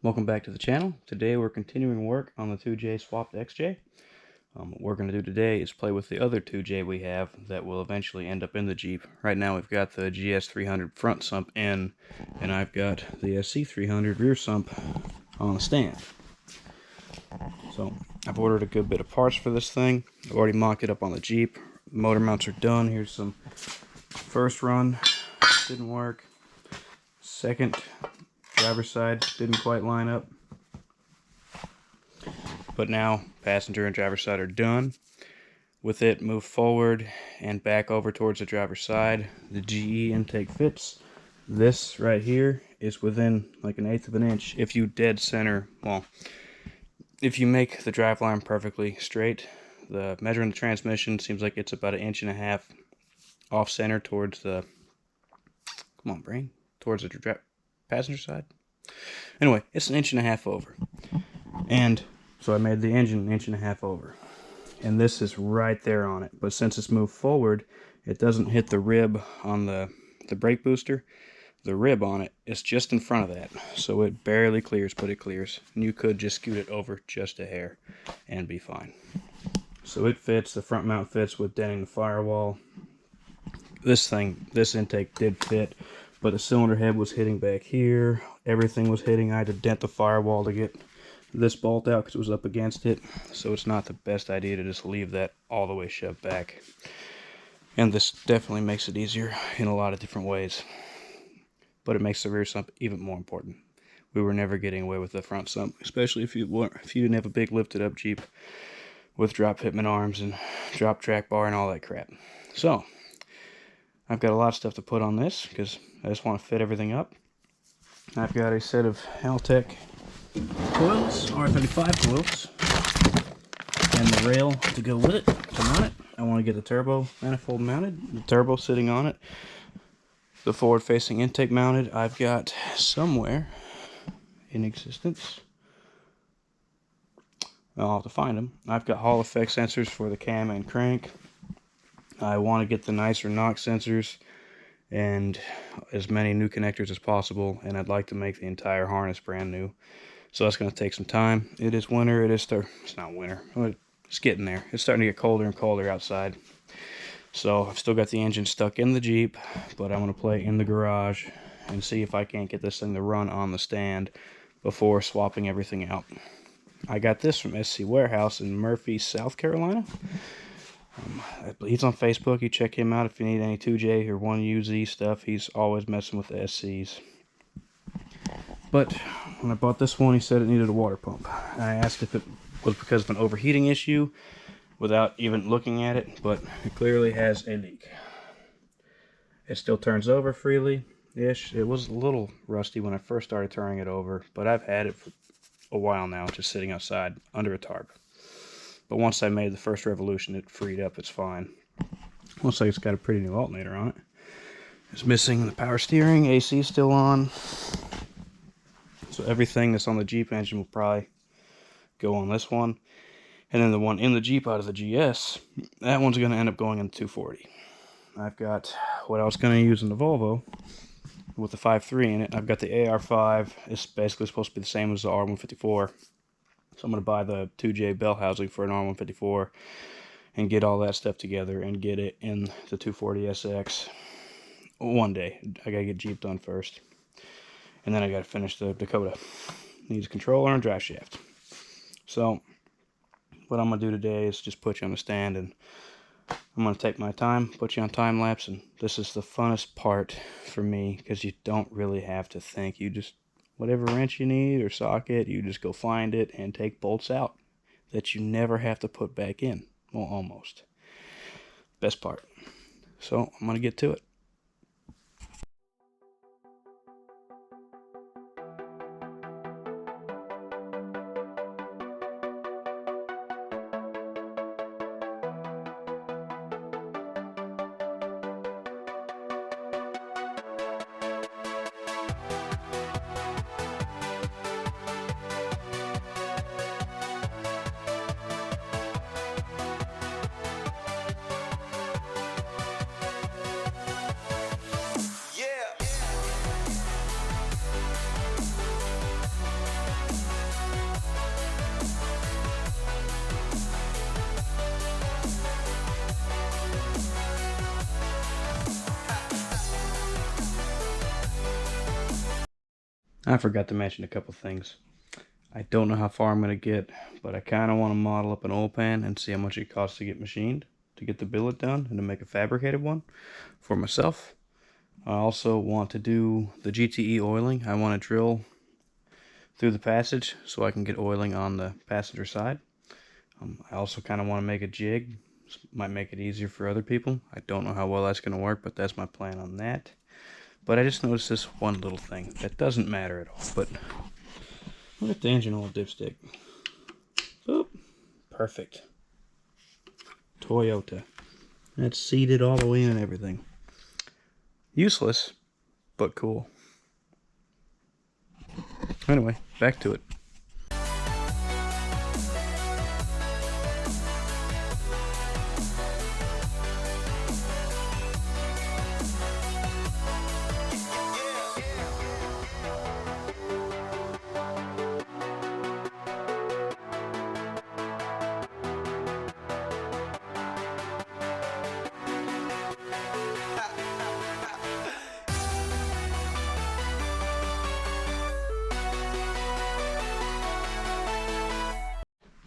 Welcome back to the channel. Today we're continuing work on the 2J swapped XJ. What we're going to do today is play with the other 2J we have that will eventually end up in the Jeep. Right now we've got the GS300 front sump in, and I've got the SC300 rear sump on the stand. So I've ordered a good bit of parts for this thing. I've already mocked it up on the Jeep. Motor mounts are done. Here's some first run. Didn't work. Second driver's side didn't quite line up. But now passenger and driver's side are done. With it, move forward and back over towards the driver's side. The GE intake fits. This right here is within like 1/8 of an inch. If you dead center, well, if you make the drive line perfectly straight, the measuring the transmission seems like it's about 1.5 inches off center towards the, come on brain, towards the passenger side. Anyway, it's 1.5 inches over. And so I made the engine 1.5 inches over. And this is right there on it. But since it's moved forward, it doesn't hit the rib on the brake booster. The rib on it is just in front of that. So it barely clears, but it clears. And you could just scoot it over just a hair and be fine. So it fits. The front mount fits with denting the firewall. This intake did fit, but the cylinder head was hitting back here. Everything was hitting. I had to dent the firewall to get this bolt out because it was up against it. So it's not the best idea to just leave that all the way shoved back. And this definitely makes it easier in a lot of different ways. But it makes the rear sump even more important. We were never getting away with the front sump, especially if you didn't have a big lifted up Jeep with drop fitment arms and drop track bar and all that crap. So I've got a lot of stuff to put on this because I just want to fit everything up. I've got a set of Haltech coils, R35 coils, and the rail to go with it, to mount it. I want to get the turbo manifold mounted, the turbo sitting on it, the forward-facing intake mounted. I've got somewhere in existence, I'll have to find them. I've got Hall effect sensors for the cam and crank. I want to get the nicer knock sensors and as many new connectors as possible, and I'd like to make the entire harness brand new. So that's going to take some time. It is winter. It's not winter. It's getting there. It's starting to get colder and colder outside. So I've still got the engine stuck in the Jeep, but I'm going to play in the garage and see if I can't get this thing to run on the stand before swapping everything out. I got this from SC Warehouse in Murphy, South Carolina. He's on Facebook. You check him out if you need any 2J or 1UZ stuff. He's always messing with the SCs. But when I bought this one, he said it needed a water pump. I asked if it was because of an overheating issue without even looking at it, but it clearly has a leak. It still turns over freely-ish. It was a little rusty when I first started turning it over, but I've had it for a while now, just sitting outside under a tarp. But once I made the first revolution, it freed up. It's fine. Looks like it's got a pretty new alternator on it. It's missing the power steering. AC is still on. So everything that's on the Jeep engine will probably go on this one. And then the one in the Jeep out of the GS, that one's going to end up going in the 240. I've got what I was going to use in the Volvo with the 5.3 in it. I've got the AR5. It's basically supposed to be the same as the R154. So I'm going to buy the 2J bell housing for an R154 and get all that stuff together and get it in the 240SX one day. I got to get Jeep done first. And then I got to finish the Dakota. Needs a controller and drive shaft. So what I'm going to do today is just put you on the stand, and I'm going to take my time, put you on time lapse, and this is the funnest part for me because you don't really have to think. You just, whatever wrench you need or socket, you just go find it and take bolts out that you never have to put back in. Well, almost. Best part. So I'm going to get to it. I forgot to mention a couple things. I don't know how far I'm going to get, but I kind of want to model up an oil pan and see how much it costs to get machined, to get the billet done, and to make a fabricated one for myself. I also want to do the GTE oiling. I want to drill through the passage so I can get oiling on the passenger side. I also kind of want to make a jig. This might make it easier for other people. I don't know how well that's going to work, but that's my plan on that. But I just noticed this one little thing that doesn't matter at all. But look at the engine oil dipstick. Oop, perfect. Toyota. That's seated all the way in and everything. Useless, but cool. Anyway, back to it.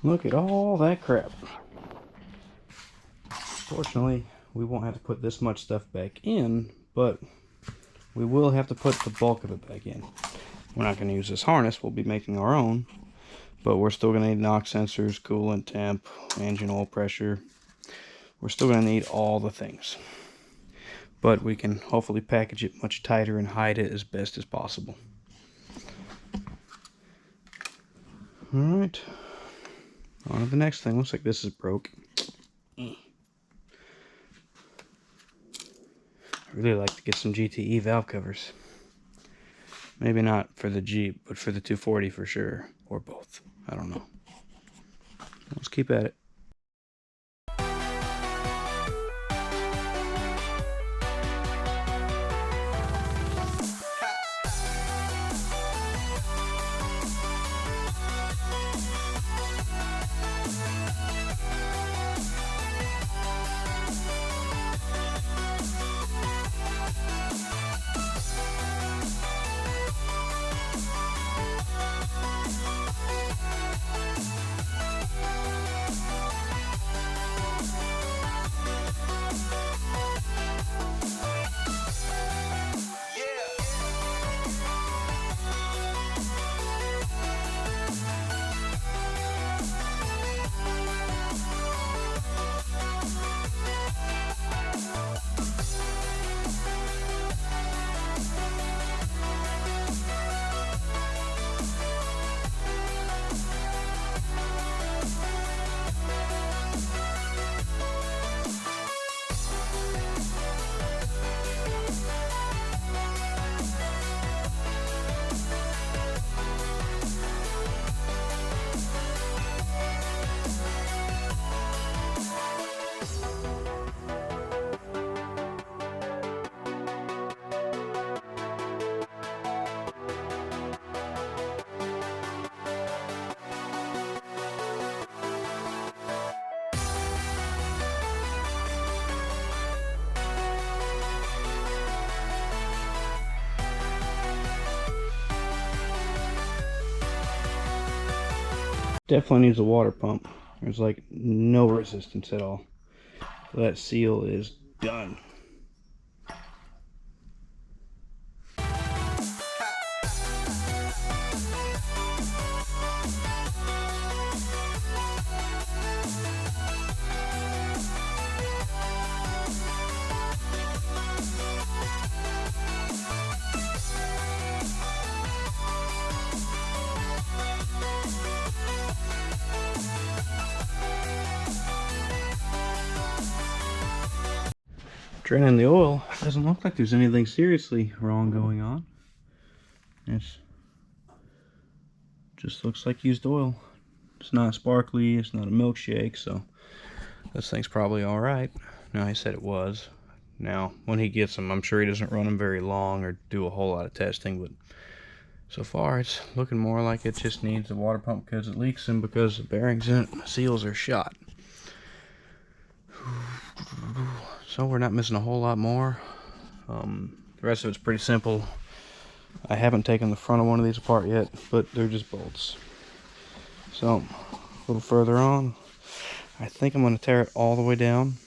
Look at all that crap. Fortunately, we won't have to put this much stuff back in, but we will have to put the bulk of it back in. We're not going to use this harness, we'll be making our own, but we're still going to need NOx sensors, coolant temp, engine oil pressure. We're still going to need all the things. But we can hopefully package it much tighter and hide it as best as possible. Alright, on to the next thing. Looks like this is broke. I really like to get some GTE valve covers. Maybe not for the Jeep, but for the 240 for sure. Or both. I don't know. Let's keep at it. Definitely needs a water pump. There's like no resistance at all. So that seal is done. Draining the oil, doesn't look like there's anything seriously wrong going on. It just looks like used oil. It's not sparkly, it's not a milkshake, so this thing's probably alright. No, he said it was. Now, when he gets them, I'm sure he doesn't run them very long or do a whole lot of testing, but so far it's looking more like it just needs a water pump because it leaks and because the bearings in it, the seals are shot. So we're not missing a whole lot more. The rest of it's pretty simple. I haven't taken the front of one of these apart yet, but they're just bolts. So, a little further on, I think I'm going to tear it all the way down.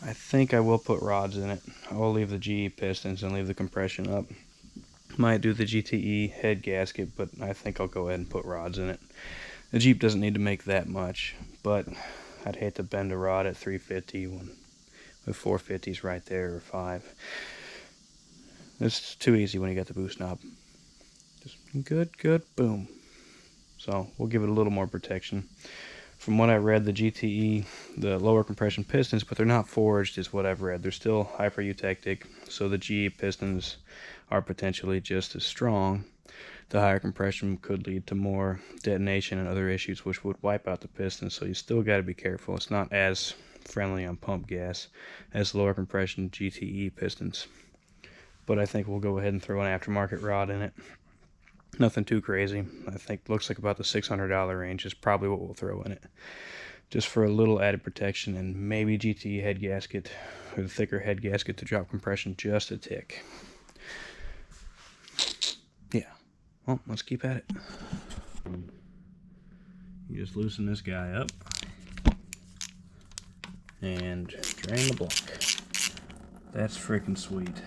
I think I will put rods in it. I will leave the GE pistons and leave the compression up. Might do the GTE head gasket, but I think I'll go ahead and put rods in it. The Jeep doesn't need to make that much, but I'd hate to bend a rod at 350 with 450s right there, or 5. It's too easy when you got the boost knob. Just good, boom. So we'll give it a little more protection. From what I read, the GTE, the lower compression pistons, but they're not forged is what I've read. They're still hyper-eutectic, so the GE pistons are potentially just as strong. The higher compression could lead to more detonation and other issues which would wipe out the pistons, so you still got to be careful. It's not as friendly on pump gas as lower compression GTE pistons. But I think we'll go ahead and throw an aftermarket rod in it. Nothing too crazy. I think looks like about the $600 range is probably what we'll throw in it. Just for a little added protection, and maybe GTE head gasket, or the thicker head gasket to drop compression just a tick. Yeah. Well, let's keep at it. You just loosen this guy up and drain the block. That's freaking sweet.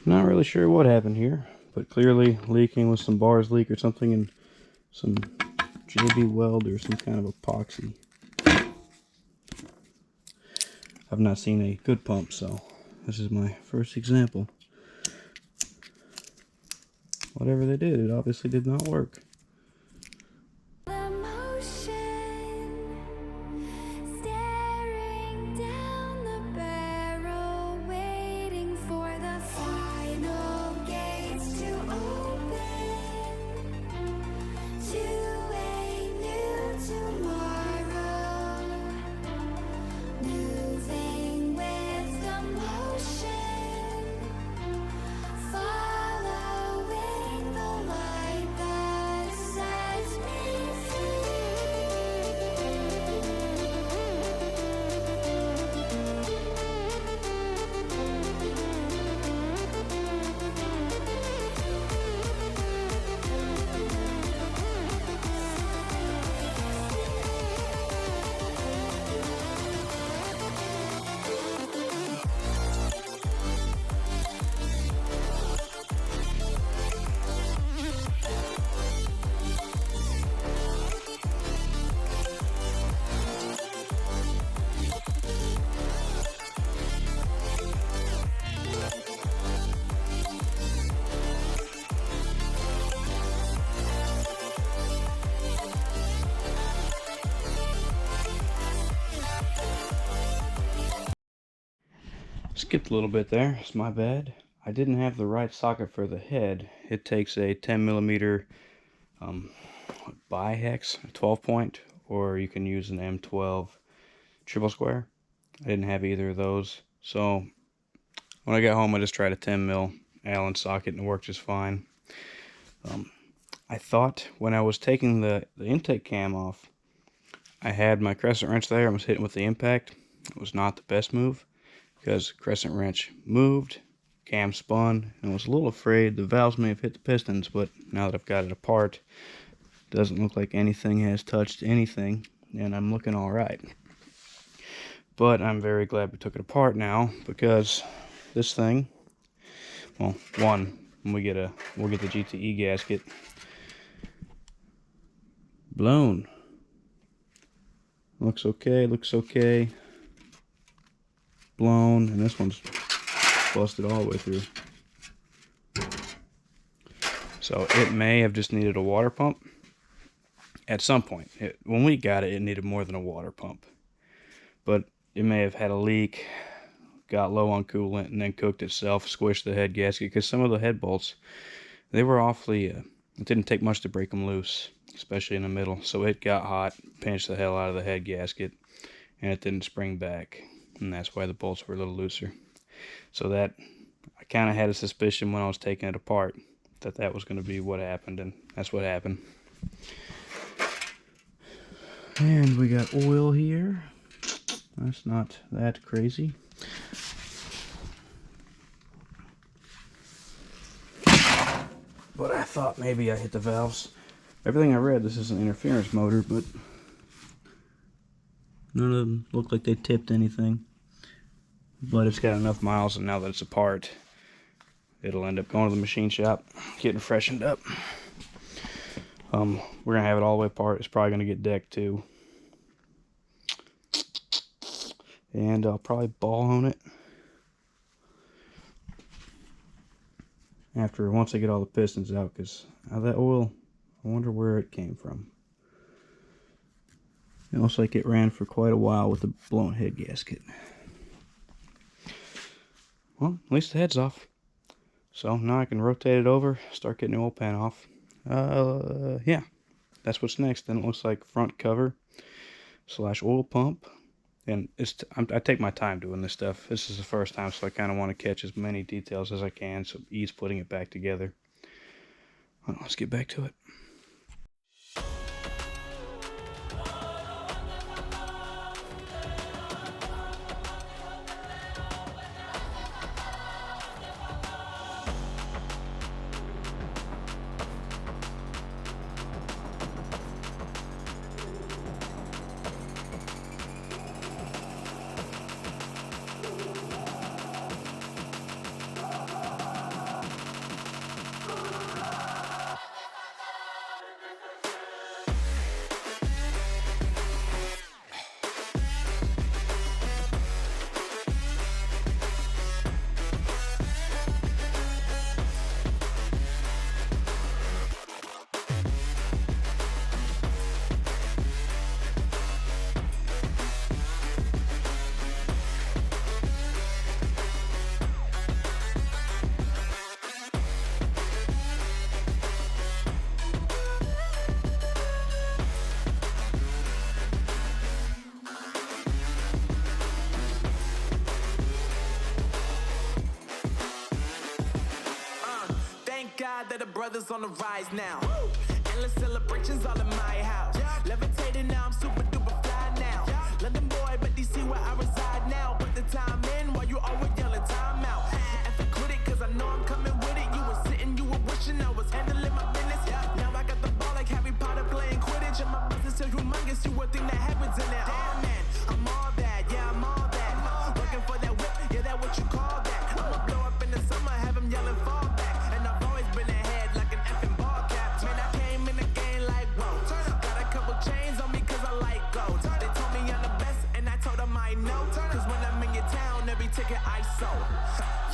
Not really sure what happened here, but clearly leaking with some bars leak or something, and some JB weld or some kind of epoxy. I've not seen a good pump, so this is my first example. Whatever they did, it obviously did not work. Skipped a little bit there, it's my bad. I didn't have the right socket for the head. It takes a 10mm bihex, 12 point, or you can use an M12 triple square. I didn't have either of those, so when I got home I just tried a 10mm Allen socket and it worked just fine. I thought when I was taking the intake cam off, I had my crescent wrench there and was hitting with the impact. It was not the best move because crescent wrench moved, cam spun, and I was a little afraid the valves may have hit the pistons, but now that I've got it apart, it doesn't look like anything has touched anything, and I'm looking alright. But I'm very glad we took it apart now, because this thing, well, one, when we'll get the GTE gasket blown. Looks okay. Blown, and this one's busted all the way through. So it may have just needed a water pump at some point. When we got it, it needed more than a water pump. But it may have had a leak, got low on coolant, and then cooked itself, squished the head gasket, because some of the head bolts, they were awfully, it didn't take much to break them loose, especially in the middle. So it got hot, pinched the hell out of the head gasket, and it didn't spring back. And that's why the bolts were a little looser. So that, I kind of had a suspicion when I was taking it apart that was going to be what happened, and that's what happened. And we got oil here. That's not that crazy. But I thought maybe I hit the valves. Everything I read, this is an interference motor, but none of them look like they tipped anything. But it's got enough miles, and now that it's apart, it'll end up going to the machine shop, getting freshened up. We're gonna have it all the way apart. It's probably gonna get decked too, and I'll probably ball hone it once I get all the pistons out, because that oil, I wonder where it came from. It looks like it ran for quite a while with the blown head gasket. Well, at least the head's off. So now I can rotate it over, start getting the oil pan off. Yeah, that's what's next. Then it looks like front cover / oil pump. And I take my time doing this stuff. This is the first time, so I kind of want to catch as many details as I can, so ease putting it back together. Well, let's get back to it. That the brothers on the rise now. Woo! Endless celebrations all in my house. Yeah. Levitating now, I'm super duper fly now. Yeah. London boy, but DC where I reside now. Put the time in while you always yelling time out. And for quit it, cause I know I'm coming with it. You were sitting, you were wishing I was handling my business. Yeah. Now I got the ball like Harry Potter playing Quidditch. And my business is humongous, you would think that happens in there. Damn man, I'm all that, yeah, I'm all that. Working for that whip, yeah, that what you call that. I'ma blow up in the summer, have him yelling fall back. And I've always been ahead like an effing ball cap. Man, I came in the game like, whoa. Got a couple chains on me cause I like gold. They told me I'm the best and I told them I know. Cause when I'm in your town, every ticket I sold.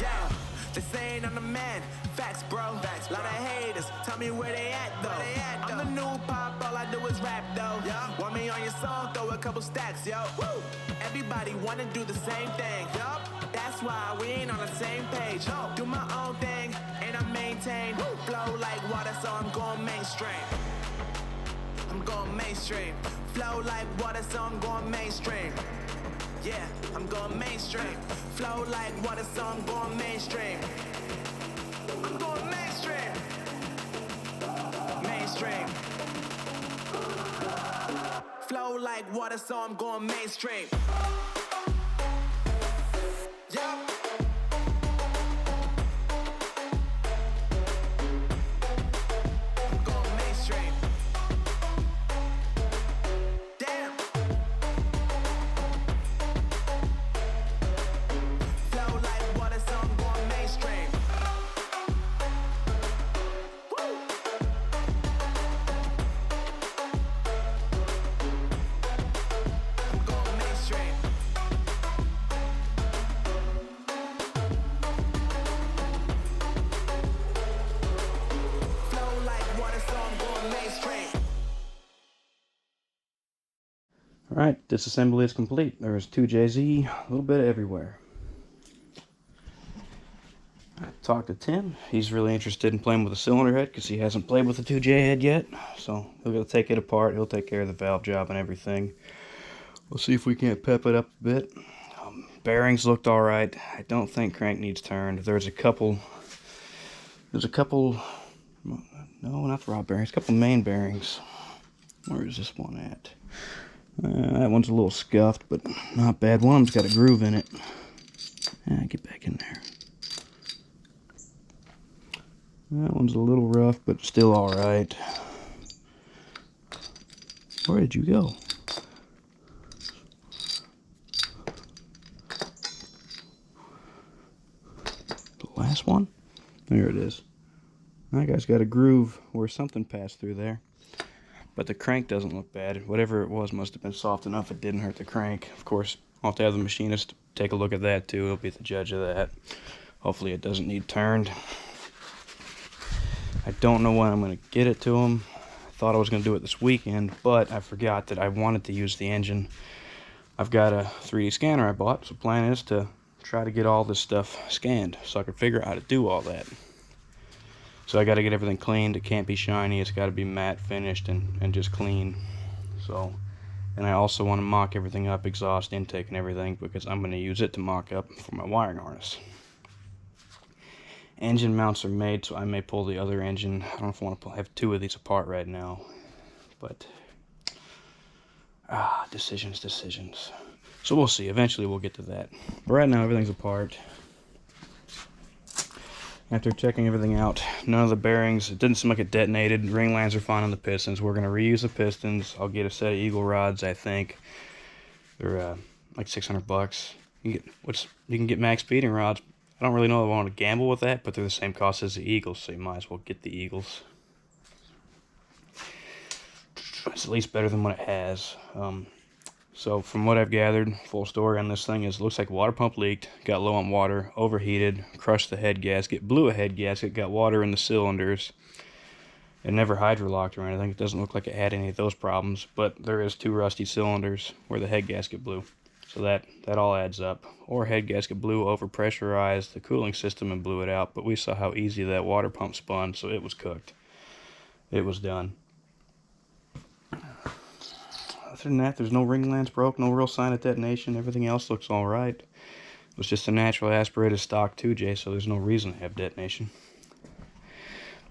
Yeah, they saying I'm the man. Facts, bro. Facts, lot of haters. Tell me where they at though. I'm the new pop, all I do is rap though. Want me on your song, throw a couple stacks, yo. Woo! Everybody wanna do the same thing. Yup, that's that's why we ain't on the same page. Do my own thing, and I maintain. Flow like water, so I'm going mainstream. I'm going mainstream. Flow like water, so I'm going mainstream. Yeah, I'm going mainstream. Flow like water, so I'm going mainstream. I'm going mainstream. Mainstream. Flow like water, so I'm going mainstream. Yeah. I'm going mainstream. Damn. Flow like water, so I'm going mainstream. Woo. I'm going mainstream. Flow like water, so I'm going mainstream. Alright, disassembly is complete. There's 2JZ, a little bit everywhere. I talked to Tim. He's really interested in playing with the cylinder head because he hasn't played with the 2J head yet. So he'll go take it apart. He'll take care of the valve job and everything. We'll see if we can't pep it up a bit. Bearings looked alright. I don't think crank needs turned. There's a couple, no, not the rod bearings, a couple main bearings. Where is this one at? That one's a little scuffed, but not bad. One of them's got a groove in it. Get back in there. That one's a little rough, but still alright. Where did you go? The last one? There it is. That guy's got a groove where something passed through there. But the crank doesn't look bad. Whatever it was must have been soft enough it didn't hurt the crank. Of course, I'll have to have the machinist take a look at that too. He'll be the judge of that. Hopefully it doesn't need turned. I don't know when I'm going to get it to him. I thought I was going to do it this weekend, but I forgot that I wanted to use the engine. I've got a 3D scanner I bought, so the plan is to try to get all this stuff scanned so I can figure out how to do all that. So I got to get everything cleaned. It can't be shiny. It's got to be matte finished and just clean. So, and I also want to mock everything up, exhaust, intake, and everything, because I'm going to use it to mock up for my wiring harness. Engine mounts are made, so I may pull the other engine. I don't know if I want to have two of these apart right now, but decisions. So we'll see. Eventually we'll get to that. But right now everything's apart. After checking everything out, none of the bearings, it didn't seem like it detonated. Ring lines are fine on the pistons. We're going to reuse the pistons. I'll get a set of Eagle rods, I think. They're like $600. You can get max speeding rods. I don't really know if I want to gamble with that, but they're the same cost as the Eagles, so you might as well get the Eagles. It's at least better than what it has. So from what I've gathered, full story on this thing is, it looks like water pump leaked, got low on water, overheated, crushed the head gasket, blew a head gasket, got water in the cylinders. It never hydrolocked or anything. It doesn't look like it had any of those problems, but there is 2 rusty cylinders where the head gasket blew. So that all adds up. Or head gasket blew, overpressurized the cooling system and blew it out, but we saw how easy that water pump spun, so it was cooked. It was done. Other than that, there's no ring lands broke, no real sign of detonation. Everything else looks alright. It was just a natural aspirated stock 2J, so there's no reason to have detonation.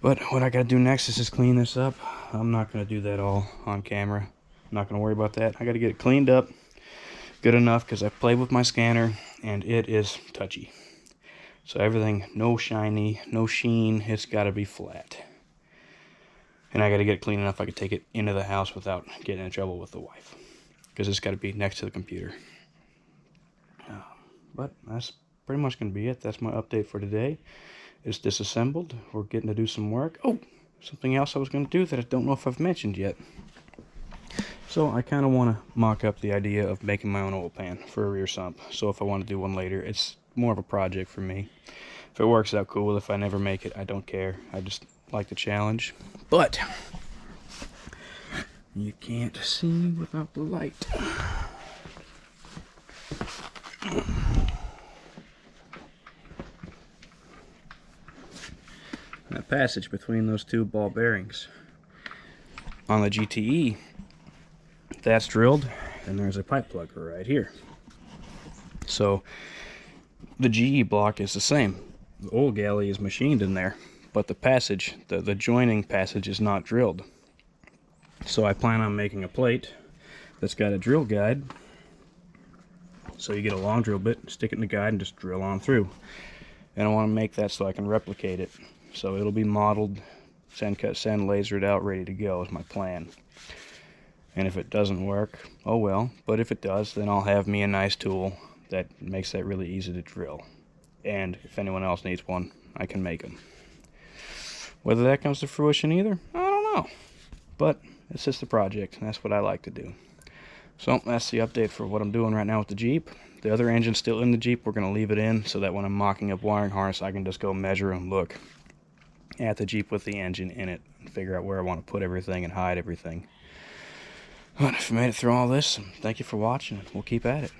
But what I gotta do next is just clean this up. I'm not gonna do that all on camera. I'm not gonna worry about that. I gotta get it cleaned up good enough because I've played with my scanner and it is touchy. So everything, no shiny, no sheen, it's gotta be flat. And I gotta get it clean enough I could take it into the house without getting in trouble with the wife. Because it's gotta be next to the computer. But that's pretty much gonna be it. That's my update for today. It's disassembled. We're getting to do some work. Oh, something else I was gonna do that I don't know if I've mentioned yet. So I kind of want to mock up the idea of making my own oil pan for a rear sump. So if I want to do one later, it's more of a project for me. If it works out, cool. If I never make it, I don't care. I just like the challenge. But you can't see without the light. that passage between those two ball bearings. On the GTE, that's drilled, and there's a pipe plug right here. So the GE block is the same. The oil galley is machined in there, but the passage, the joining passage, is not drilled. So I plan on making a plate that's got a drill guide. So you get a long drill bit, stick it in the guide, and just drill on through. And I want to make that so I can replicate it. So it'll be modeled, sand cut, sand lasered out, ready to go is my plan. And if it doesn't work, oh well. But if it does, then I'll have me a nice tool that makes that really easy to drill. And if anyone else needs one, I can make them. Whether that comes to fruition either, I don't know. But it's just a project, and that's what I like to do. So that's the update for what I'm doing right now with the Jeep. The other engine's still in the Jeep. We're going to leave it in so that when I'm mocking up wiring harness, I can just go measure and look at the Jeep with the engine in it and figure out where I want to put everything and hide everything. But if you made it through all this, thank you for watching. We'll keep at it.